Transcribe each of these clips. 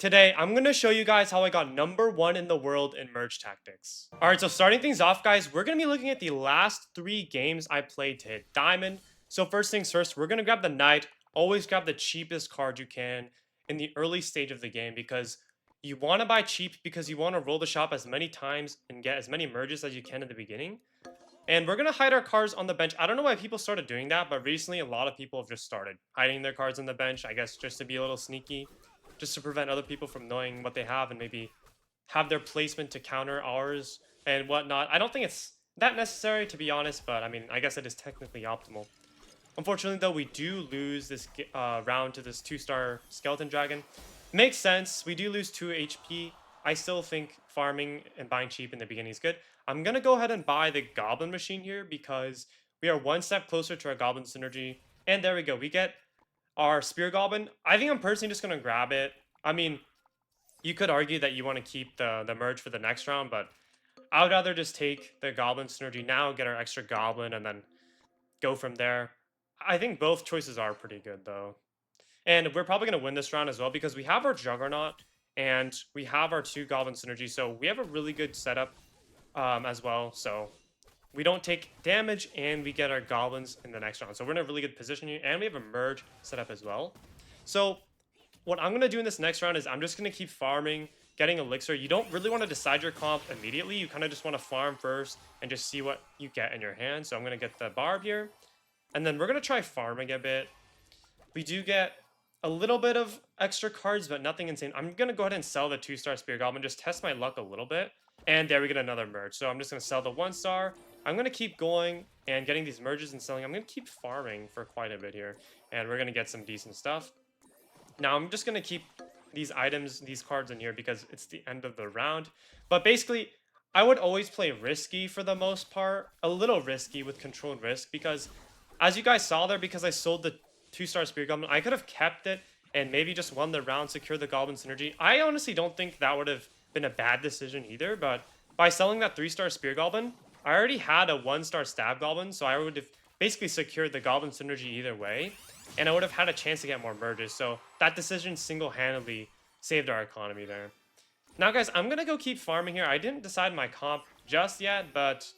Today, I'm going to show you guys how I got #1 in the world in merge tactics. Alright, so starting things off, guys, we're going to be looking at the last 3 games I played to hit diamond. So first things first, we're going to grab the knight. Always grab the cheapest card you can in the early stage of the game because you want to buy cheap because you want to roll the shop as many times and get as many merges as you can in the beginning. And we're going to hide our cards on the bench. I don't know why people started doing that, but recently a lot of people have just started hiding their cards on the bench, I guess just to be a little sneaky, just to prevent other people from knowing what they have and maybe have their placement to counter ours and whatnot. I don't think it's that necessary, to be honest, but I mean, I guess it is technically optimal. Unfortunately, though, we do lose this round to this 2-star skeleton dragon. Makes sense. We do lose 2 HP. I still think farming and buying cheap in the beginning is good. I'm going to go ahead and buy the goblin machine here because we are one step closer to our goblin synergy. And there we go. We get our spear goblin. I think I'm personally just going to grab it. I mean, you could argue that you want to keep the merge for the next round, but I would rather just take the goblin synergy now, get our extra goblin, and then go from there. I think both choices are pretty good, though. And we're probably going to win this round as well because we have our Juggernaut and we have our 2 Goblin Synergy. So we have a really good setup as well. So we don't take damage and we get our Goblins in the next round. So we're in a really good position here. And we have a Merge set up as well. So what I'm going to do in this next round is I'm just going to keep farming, getting Elixir. You don't really want to decide your comp immediately. You kind of just want to farm first and just see what you get in your hand. So I'm going to get the Barb here. And then we're going to try farming a bit. We do get a little bit of extra cards, but nothing insane. I'm going to go ahead and sell the 2-star Spear Goblin, just test my luck a little bit. And there we get another merge. So I'm just going to sell the 1-star. I'm going to keep going and getting these merges and selling. I'm going to keep farming for quite a bit here. And we're going to get some decent stuff. Now I'm just going to keep these items, these cards in here because it's the end of the round. But basically, I would always play risky for the most part. A little risky with controlled risk because as you guys saw there, because I sold the 2-star Spear Goblin, I could have kept it and maybe just won the round, secure the Goblin Synergy. I honestly don't think that would have been a bad decision either, but by selling that 3-star Spear Goblin, I already had a 1-star Stab Goblin, so I would have basically secured the Goblin Synergy either way, and I would have had a chance to get more merges, so that decision single-handedly saved our economy there. Now, guys, I'm going to go keep farming here. I didn't decide my comp just yet, but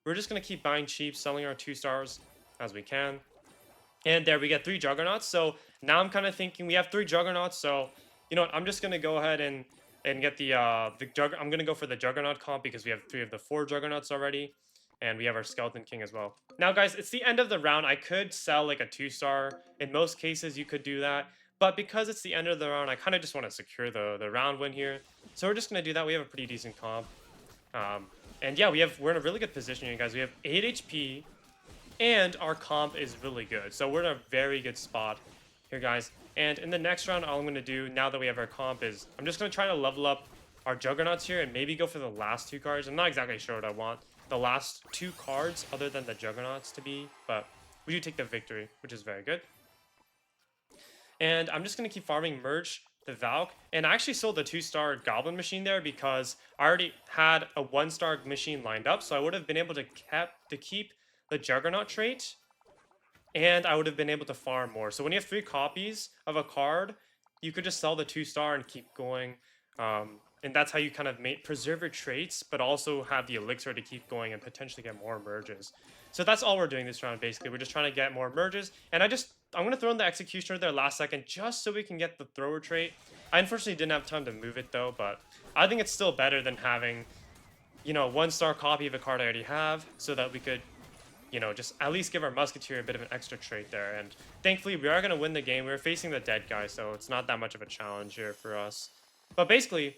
we're just going to keep buying cheap, selling our 2-stars as we can. And there we get 3 Juggernauts. So now I'm kind of thinking we have 3 Juggernauts. So you know what? I'm just gonna go ahead and get I'm gonna go for the Juggernaut comp because we have 3 of the 4 Juggernauts already, and we have our Skeleton King as well. Now, guys, it's the end of the round. I could sell like a 2-star. In most cases, you could do that. But because it's the end of the round, I kind of just want to secure the round win here. So we're just gonna do that. We have a pretty decent comp. And yeah, we're in a really good position here, guys. We have 8 HP. And our comp is really good. So we're in a very good spot here, guys. And in the next round, all I'm going to do, now that we have our comp, is I'm just going to try to level up our Juggernauts here and maybe go for the last 2 cards. I'm not exactly sure what I want the last 2 cards other than the Juggernauts to be, but we do take the victory, which is very good. And I'm just going to keep farming Merge the Valk. And I actually sold the 2-star Goblin machine there because I already had a 1-star machine lined up, so I would have been able to keep the Juggernaut trait, and I would have been able to farm more. So when you have 3 copies of a card, you could just sell the 2-star and keep going. And that's how you kind of preserve your traits, but also have the elixir to keep going and potentially get more merges. So that's all we're doing this round, basically. We're just trying to get more merges. And I'm going to throw in the Executioner there last second just so we can get the thrower trait. I unfortunately didn't have time to move it, though, but I think it's still better than having, you know, 1-star copy of a card I already have so that we could, you know, just at least give our Musketeer a bit of an extra trait there. And thankfully, we are going to win the game. We're facing the dead guy, so it's not that much of a challenge here for us. But basically,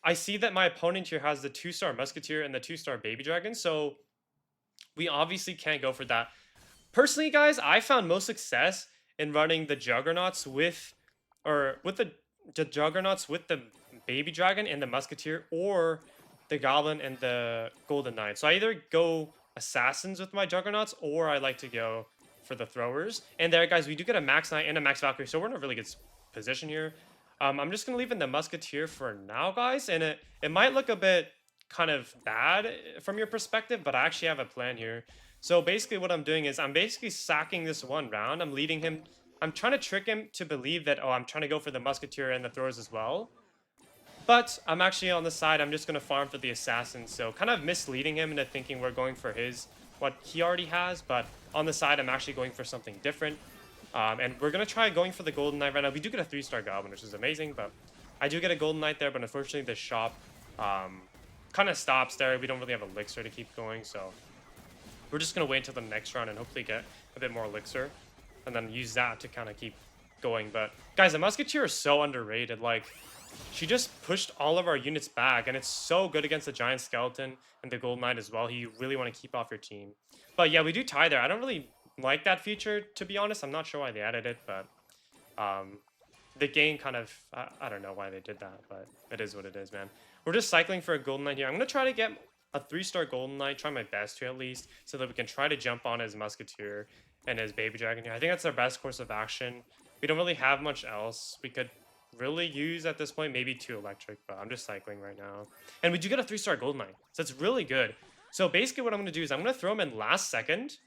I see that my opponent here has the 2-star Musketeer and the 2-star Baby Dragon, so we obviously can't go for that. Personally, guys, I found most success in running the Juggernauts with the Juggernauts with the Baby Dragon and the Musketeer, or the Goblin and the Golden Knight. So I either go Assassins with my Juggernauts, or I like to go for the Throwers. And there, guys, we do get a Max Knight and a Max Valkyrie, so we're in a really good position here. I'm just going to leave in the Musketeer for now, guys, and it might look a bit kind of bad from your perspective, but I actually have a plan here. So basically what I'm doing is I'm basically sacking this one round. I'm leading him. I'm trying to trick him to believe that, oh, I'm trying to go for the Musketeer and the Throwers as well. But I'm actually on the side, I'm just going to farm for the assassin. So kind of misleading him into thinking we're going for what he already has. But on the side, I'm actually going for something different. And we're going to try going for the Golden Knight right now. We do get a 3-star Goblin, which is amazing. But I do get a Golden Knight there. But unfortunately, the shop kind of stops there. We don't really have Elixir to keep going. So we're just going to wait until the next round and hopefully get a bit more Elixir. And then use that to kind of keep going. But guys, the Musketeer is so underrated. Like, she just pushed all of our units back, and it's so good against the Giant Skeleton and the Golden Knight as well. You really want to keep off your team. But yeah, we do tie there. I don't really like that feature, to be honest. I'm not sure why they added it, but the game kind of, I don't know why they did that, but it is what it is, man. We're just cycling for a Golden Knight here. I'm going to try to get a 3-star Golden Knight, try my best to at least, so that we can try to jump on his Musketeer and his Baby Dragon here. I think that's our best course of action. We don't really have much else we could really use at this point. Maybe 2 electric, but I'm just cycling right now. And we do get a 3-star Golden Knight, so it's really good. So basically what I'm going to do is I'm going to throw him in last second,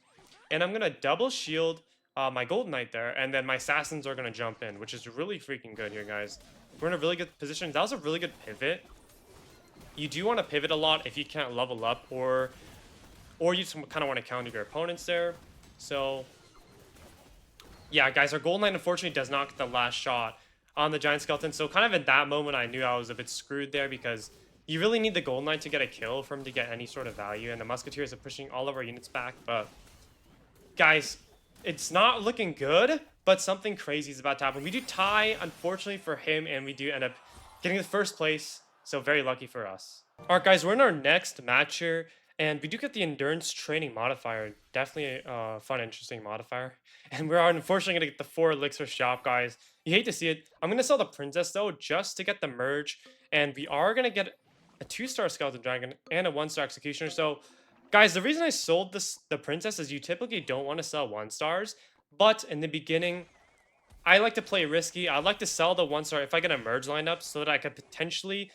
and I'm going to double shield my Golden Knight there, and then my Assassins are going to jump in, which is really freaking good here, guys. We're in a really good position. That was a really good pivot. You do want to pivot a lot if you can't level up, or you just kind of want to counter your opponents there. So yeah, guys, our Golden Knight unfortunately does not get the last shot on the Giant Skeleton. So kind of at that moment, I knew I was a bit screwed there, because you really need the Golden Knight to get a kill for him to get any sort of value. And the Musketeers are pushing all of our units back. But guys, it's not looking good, but something crazy is about to happen. We do tie, unfortunately for him, and we do end up getting the first place. So very lucky for us. All right, guys, we're in our next match here, and we do get the Endurance Training modifier. Definitely a fun, interesting modifier. And we're unfortunately going to get the 4 Elixir shop, guys. You hate to see it. I'm going to sell the Princess, though, just to get the merge. And we are going to get a 2-star Skeleton Dragon and a 1-star Executioner. So, guys, the reason I sold the Princess is you typically don't want to sell 1-stars. But in the beginning, I like to play risky. I like to sell the 1-star if I get a merge lined up so that I could potentially...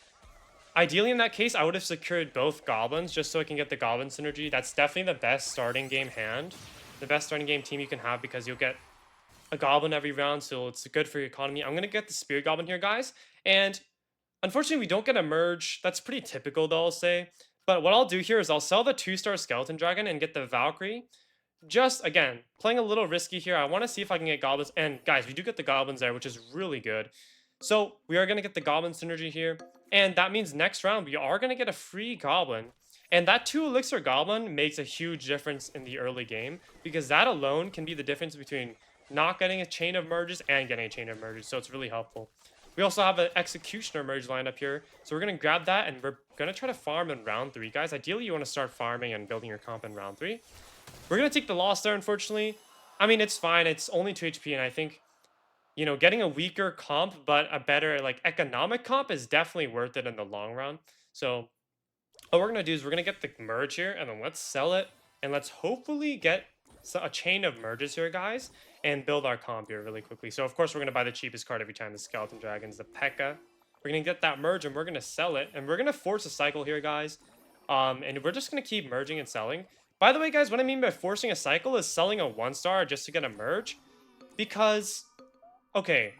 Ideally, in that case, I would have secured both Goblins just so I can get the Goblin synergy. That's definitely the best starting game hand. The best starting game team you can have, because you'll get a Goblin every round, so it's good for your economy. I'm going to get the Spirit Goblin here, guys. And unfortunately, we don't get a merge. That's pretty typical, though, I'll say. But what I'll do here is I'll sell the 2-star Skeleton Dragon and get the Valkyrie. Just, again, playing a little risky here. I want to see if I can get Goblins. And, guys, we do get the Goblins there, which is really good. So, we are going to get the Goblin synergy here. And that means next round, we are going to get a free Goblin. And that 2 Elixir Goblin makes a huge difference in the early game, because that alone can be the difference between not getting a chain of merges and getting a chain of merges. So it's really helpful. We also have an Executioner merge lined up here. So we're going to grab that, and we're going to try to farm in round 3, guys. Ideally, you want to start farming and building your comp in round 3. We're going to take the loss there, unfortunately. I mean, it's fine. It's only 2 HP, and I think... You know, getting a weaker comp, but a better, like, economic comp is definitely worth it in the long run. So, what we're going to do is we're going to get the merge here, and then let's sell it. And let's hopefully get a chain of merges here, guys, and build our comp here really quickly. So, of course, we're going to buy the cheapest card every time, the Skeleton Dragons, the P.E.K.K.A. We're going to get that merge, and we're going to sell it. And we're going to force a cycle here, guys. And we're just going to keep merging and selling. By the way, guys, what I mean by forcing a cycle is selling a 1-star just to get a merge. Because... Okay,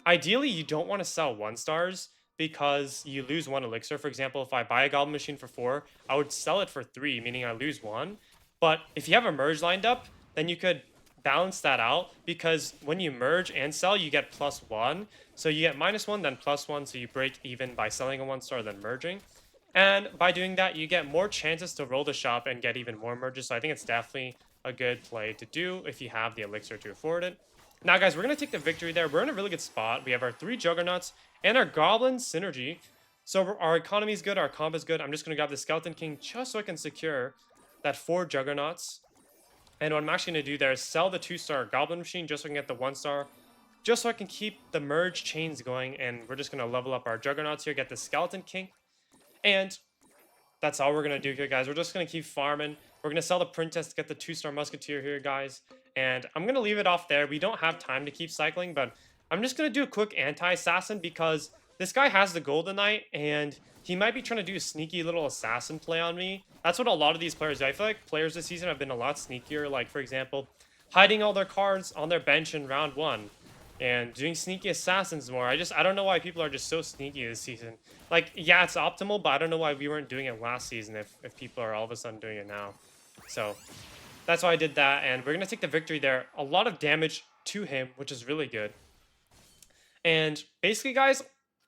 ideally you don't want to sell 1-stars because you lose 1 elixir. For example, if I buy a Goblin Machine for 4, I would sell it for 3, meaning I lose 1. But if you have a merge lined up, then you could balance that out, because when you merge and sell, you get +1. So you get -1, then +1, so you break even by selling a 1-star than merging. And by doing that, you get more chances to roll the shop and get even more merges. So I think it's definitely a good play to do if you have the elixir to afford it. Now, guys, we're going to take the victory there. We're in a really good spot. We have our 3 Juggernauts and our Goblin synergy. So our economy is good. Our comp is good. I'm just going to grab the Skeleton King just so I can secure that 4 Juggernauts. And what I'm actually going to do there is sell the 2-star Goblin Machine just so I can get the 1-star. Just so I can keep the merge chains going. And we're just going to level up our Juggernauts here, get the Skeleton King. And that's all we're going to do here, guys. We're just going to keep farming. We're going to sell the Princess to get the 2-star Musketeer here, guys. And I'm going to leave it off there. We don't have time to keep cycling, but I'm just going to do a quick anti-assassin because this guy has the Golden Knight, and he might be trying to do a sneaky little assassin play on me. That's what a lot of these players do. I feel like players this season have been a lot sneakier. Like, for example, hiding all their cards on their bench in round 1. and doing sneaky assassins more. I don't know why people are just so sneaky this season. Like, yeah, it's optimal, but I don't know why we weren't doing it last season if people are all of a sudden doing it now. So that's why I did that, and we're gonna take the victory there. A lot of damage to him, which is really good. And basically, guys,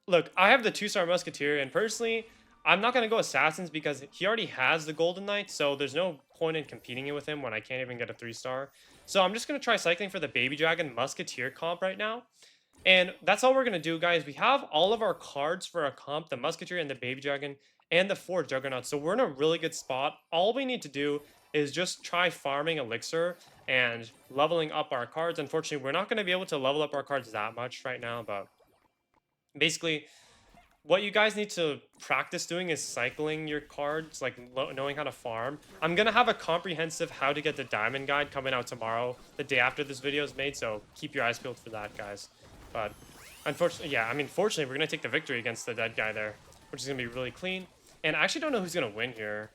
look, I have the 2-star Musketeer, and personally, I'm not going to go Assassins because he already has the Golden Knight, so there's no point in competing with him when I can't even get a 3-star. So I'm just going to try cycling for the Baby Dragon Musketeer comp right now. And that's all we're going to do, guys. We have all of our cards for our comp, the Musketeer and the Baby Dragon, and the 4 Juggernauts. So we're in a really good spot. All we need to do is just try farming Elixir and leveling up our cards. Unfortunately, we're not going to be able to level up our cards that much right now, but basically, what you guys need to practice doing is cycling your cards, like knowing how to farm. I'm going to have a comprehensive how to get the diamond guide coming out tomorrow, the day after this video is made, so keep your eyes peeled for that, guys. But unfortunately, yeah, I mean, fortunately, we're going to take the victory against the dead guy there, which is going to be really clean. And I actually don't know who's going to win here.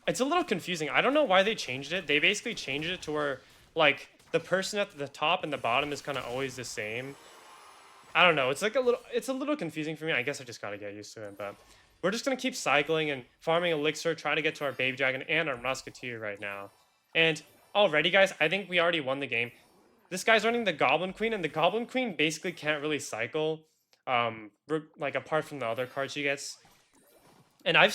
It's a little confusing. I don't know why they changed it. They basically changed it to where, like, the person at the top and the bottom is kind of always the same. I don't know. It's like it's a little confusing for me. I guess I just got to get used to it. But we're just going to keep cycling and farming Elixir, trying to get to our Baby Dragon and our Musketeer right now. And already, guys, I think we already won the game. This guy's running the Goblin Queen, and the Goblin Queen basically can't really cycle, like, apart from the other cards she gets. And I've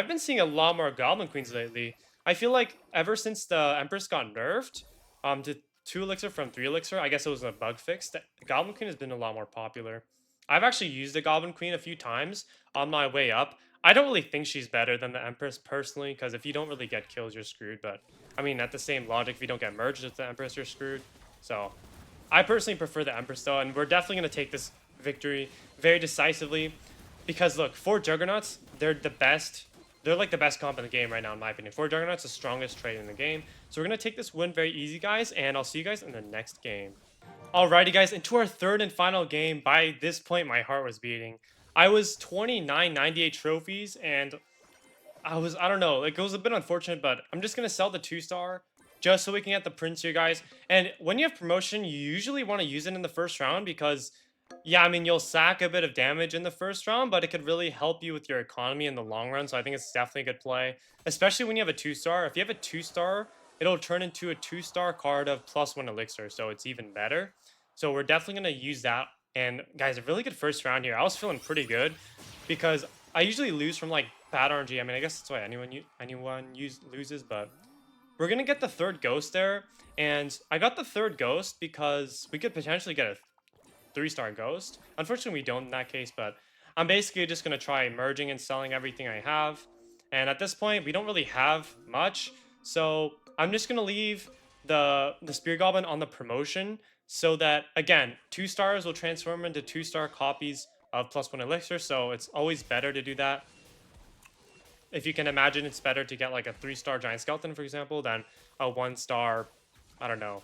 been seeing a lot more Goblin Queens lately. I feel like ever since the Empress got nerfed, to 2 Elixir from 3 Elixir, I guess it was a bug fix, the Goblin Queen has been a lot more popular. I've actually used the Goblin Queen a few times on my way up. I don't really think she's better than the Empress personally, because if you don't really get kills, you're screwed. But, I mean, at the same logic, if you don't get merged with the Empress, you're screwed. So, I personally prefer the Empress, though, and we're definitely going to take this victory very decisively. Because look, 4 Juggernauts, they're the best. They're like the best comp in the game right now, in my opinion. 4 Juggernauts, the strongest trade in the game. So we're going to take this win very easy, guys, and I'll see you guys in the next game. Alrighty, guys, into our third and final game. By this point, my heart was beating. I was 2998 trophies, and I don't know, like, it was a bit unfortunate, but I'm just going to sell the 2-star just so we can get the Prince here, guys. And when you have promotion, you usually want to use it in the first round because, yeah, I mean, you'll sack a bit of damage in the first round, but it could really help you with your economy in the long run. So I think it's definitely a good play, especially when you have a 2-star. If you have a 2-star, it'll turn into a 2-star card of +1 Elixir, so it's even better. So we're definitely going to use that. And guys, a really good first round here. I was feeling pretty good because I usually lose from like bad RNG. I mean, I guess that's why anyone loses, but we're going to get the 3rd ghost there. And I got the 3rd ghost because we could potentially get a 3-star ghost. Unfortunately, we don't in that case, but I'm basically just going to try merging and selling everything I have. And at this point, we don't really have much. So I'm just going to leave the Spear Goblin on the promotion so that, again, 2-stars will transform into 2-star copies of +1 Elixir. So it's always better to do that. If you can imagine, it's better to get like a 3-star Giant Skeleton, for example, than a 1-star, I don't know,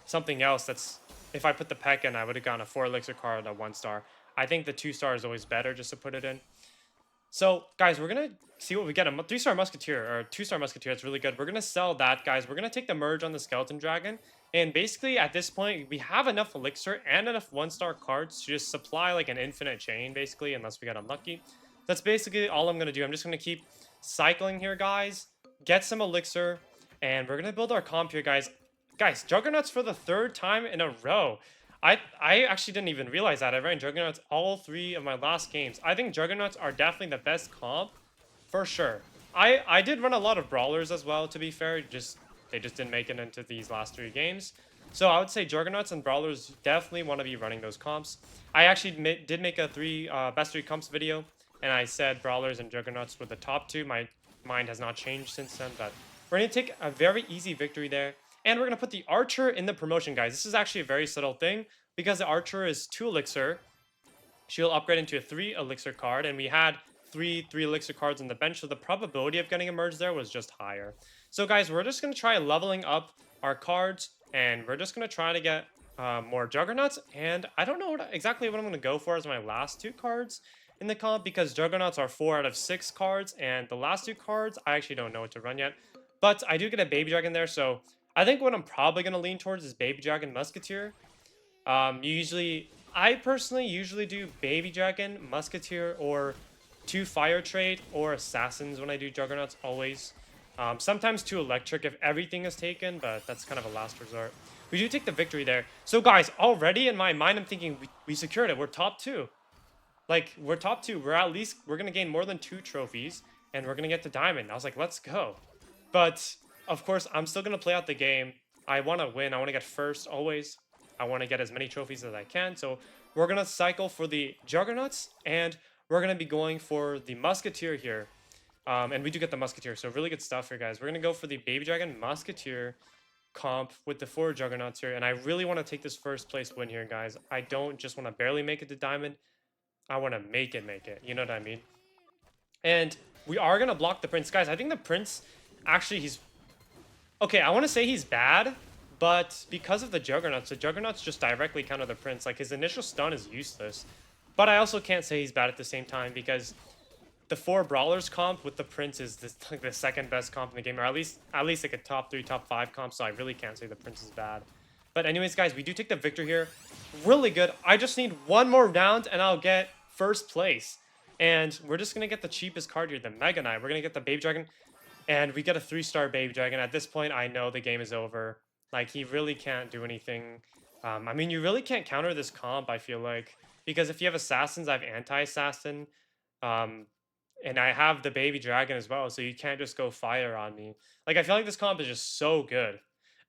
something else that's, if I put the Peck in, I would have gotten a 4 Elixir card, a 1-star. I think the 2-star is always better just to put it in. So, guys, we're going to see what we get. A 3-star Musketeer, or a 2-star Musketeer, that's really good. We're going to sell that, guys. We're going to take the merge on the Skeleton Dragon. And basically, at this point, we have enough Elixir and enough 1-star cards to just supply like an infinite chain, basically, unless we get unlucky. That's basically all I'm going to do. I'm just going to keep cycling here, guys. Get some Elixir. And we're going to build our comp here, guys. Guys, Juggernauts for the 3rd time in a row. I actually didn't even realize that. I ran Juggernauts all 3 of my last games. I think Juggernauts are definitely the best comp, for sure. I did run a lot of Brawlers as well, to be fair. They just didn't make it into these last 3 games. So I would say Juggernauts and Brawlers definitely want to be running those comps. I actually did make a best 3 comps video, and I said Brawlers and Juggernauts were the top 2. My mind has not changed since then, but we're going to take a very easy victory there. And we're going to put the Archer in the promotion, guys. This is actually a very subtle thing because the Archer is 2 Elixir. She'll upgrade into a 3 Elixir card, and we had 3 Elixir cards on the bench, so the probability of getting a merge there was just higher. So, guys, we're just going to try leveling up our cards, and we're just going to try to get more Juggernauts. And I don't know exactly what I'm going to go for as my last 2 cards in the comp because Juggernauts are 4 out of 6 cards, and the last 2 cards, I actually don't know what to run yet. But I do get a Baby Dragon there, so I think what I'm probably going to lean towards is Baby Dragon Musketeer. I personally usually do Baby Dragon, Musketeer, or 2 Fire Trade, or Assassins when I do Juggernauts, always. Sometimes 2 Electric if everything is taken, but that's kind of a last resort. We do take the victory there. So guys, already in my mind, I'm thinking we secured it. We're top 2. Like, we're top 2. We're going to gain more than 2 trophies, and we're going to get to Diamond. I was like, let's go. But, of course, I'm still going to play out the game. I want to win. I want to get first, always. I want to get as many trophies as I can. So, we're going to cycle for the Juggernauts, and we're going to be going for the Musketeer here. And we do get the Musketeer, so really good stuff here, guys. We're going to go for the Baby Dragon Musketeer comp with the 4 Juggernauts here. And I really want to take this first place win here, guys. I don't just want to barely make it to Diamond. I want to make it. You know what I mean? And we are going to block the Prince. Guys, I think the Prince, actually, he's... Okay, I want to say he's bad, but because of the Juggernauts just directly counter the Prince. Like, his initial stun is useless. But I also can't say he's bad at the same time, because the 4 Brawlers comp with the Prince is like the second best comp in the game, or at least like a top 3, top 5 comp, so I really can't say the Prince is bad. But anyways, guys, we do take the victory here. Really good. I just need one more round, and I'll get first place. And we're just going to get the cheapest card here, the Mega Knight. We're going to get the Baby Dragon, and we get a 3-star Baby Dragon. At this point, I know the game is over. Like, he really can't do anything. I mean, you really can't counter this comp, I feel like. Because if you have Assassins, I have Anti-Assassin. And I have the Baby Dragon as well, so you can't just go fire on me. Like, I feel like this comp is just so good.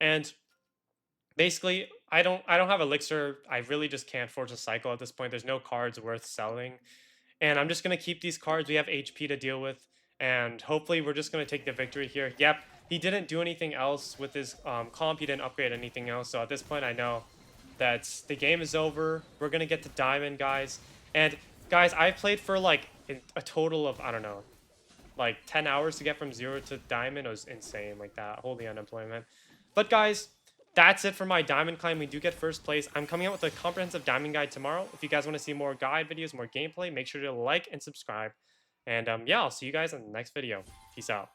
And basically, I don't have Elixir. I really just can't force a cycle at this point. There's no cards worth selling. And I'm just going to keep these cards. We have HP to deal with. And hopefully we're just going to take the victory here. Yep, he didn't do anything else with his comp. He didn't upgrade anything else. So at this point, I know that the game is over. We're going to get to Diamond, guys. And guys, I've played for like a total of, I don't know, like 10 hours to get from 0 to Diamond. It was insane, like that. Holy unemployment. But guys, that's it for my Diamond climb. We do get first place. I'm coming out with a comprehensive Diamond guide tomorrow. If you guys want to see more guide videos, more gameplay, make sure to like and subscribe. And yeah, I'll see you guys in the next video. Peace out.